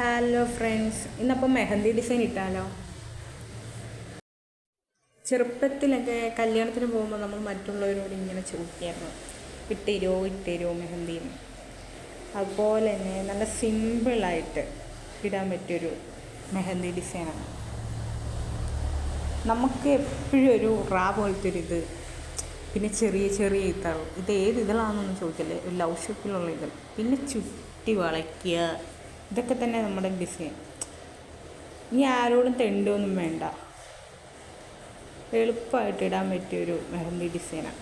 Hello friends, ഇന്നപ്പം mehndi design ഇട്ടാലോ? ചെറുപ്പത്തിലൊക്കെ കല്യാണത്തിന് പോകുമ്പോൾ നമ്മൾ മറ്റുള്ളവരോട് ഇങ്ങനെ ചോദിക്കായിരുന്നു, ഇട്ടുതരുമോ മെഹന്തിന്ന്. അതുപോലെ തന്നെ നല്ല സിമ്പിളായിട്ട് ഇടാൻ പറ്റിയൊരു മെഹന്തി ഡിസൈനാണ്. നമുക്ക് എപ്പോഴും ഒരു പോലത്തെ ഒരു ഇത്, പിന്നെ ചെറിയ ചെറിയ ഇതൾ, ഇത് ഏത് ഇതളാണെന്നൊന്നും ചോദിക്കല്ലേ, ഒരു ലവ് ഷേപ്പിലുള്ള ഇതൾ, പിന്നെ ചുറ്റി വളയ്ക്കുക, ഇതൊക്കെ തന്നെ നമ്മുടെ ഡിസൈൻ. ഇനി ആരോടും തെണ്ടൊന്നും വേണ്ട, എളുപ്പമായിട്ട് ഇടാൻ പറ്റിയൊരു മെഹന്തി ഡിസൈനാണ്.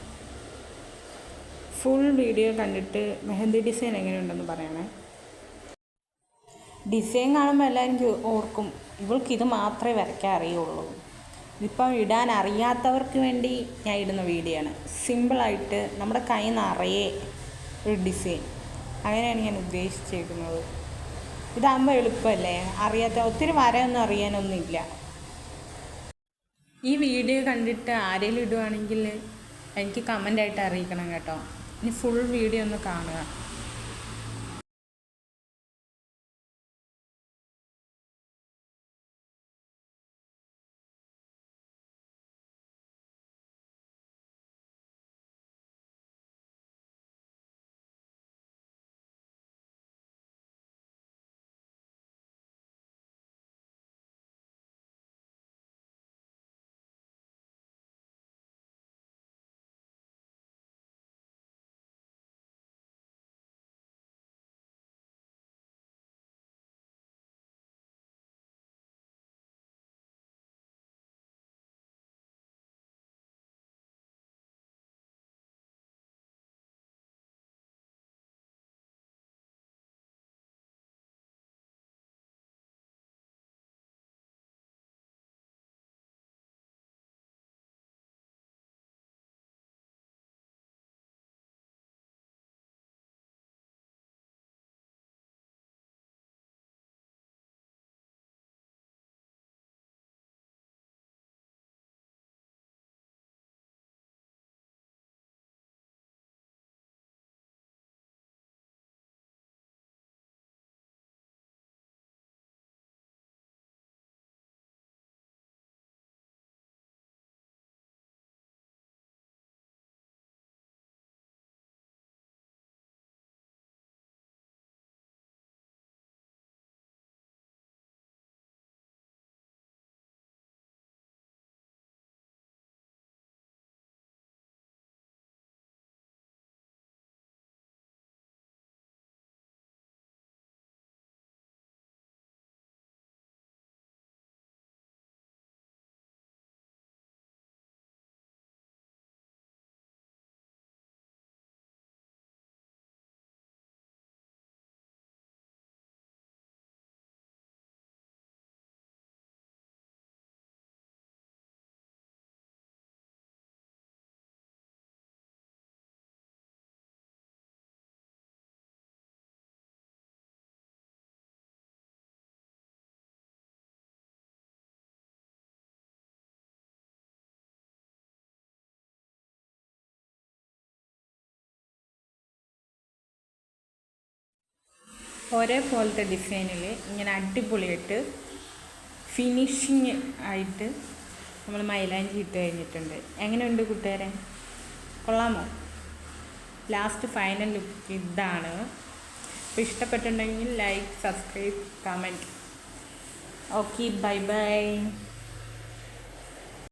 ഫുൾ വീഡിയോ കണ്ടിട്ട് മെഹന്തി ഡിസൈൻ എങ്ങനെയുണ്ടെന്ന് പറയണേ. ഡിസൈൻ കാണുമ്പോൾ എല്ലാവരും ഓർക്കും, ഇവൾക്കിത് മാത്രമേ വരയ്ക്കാൻ അറിയുള്ളൂ. ഇതിപ്പം ഇടാൻ അറിയാത്തവർക്ക് വേണ്ടി ഞാൻ ഇടുന്ന വീഡിയോ ആണ്. സിമ്പിളായിട്ട് നമ്മുടെ കൈ നിറയെ ഒരു ഡിസൈൻ, അങ്ങനെയാണ് ഞാൻ ഉദ്ദേശിച്ചേക്കുന്നത്. ഇതാകുമ്പോൾ എളുപ്പമല്ലേ, ഒത്തിരി വരയൊന്നും അറിയാനൊന്നുമില്ല. ഈ വീഡിയോ കണ്ടിട്ട് ആരെങ്കിലും ഇടുവാണെങ്കിൽ എനിക്ക് കമൻ്റായിട്ട് അറിയിക്കണം കേട്ടോ. ഇനി ഫുൾ വീഡിയോ ഒന്ന് കാണുക. ഒരേപോലത്തെ ഡിസൈനിൽ ഇങ്ങനെ അടിപൊളിയായിട്ട് ഫിനിഷിങ് ആയിട്ട് നമ്മൾ മൈലാഞ്ചി ഇട്ട് കഴിഞ്ഞിട്ടുണ്ട്. എങ്ങനെയുണ്ട് കൂട്ടുകാരെ, കൊള്ളാമോ? ലാസ്റ്റ് ഫൈനൽ ലുക്ക് ഇതാണ്. അപ്പോൾ ഇഷ്ടപ്പെട്ടിട്ടുണ്ടെങ്കിൽ like, subscribe, comment. Okay, bye bye.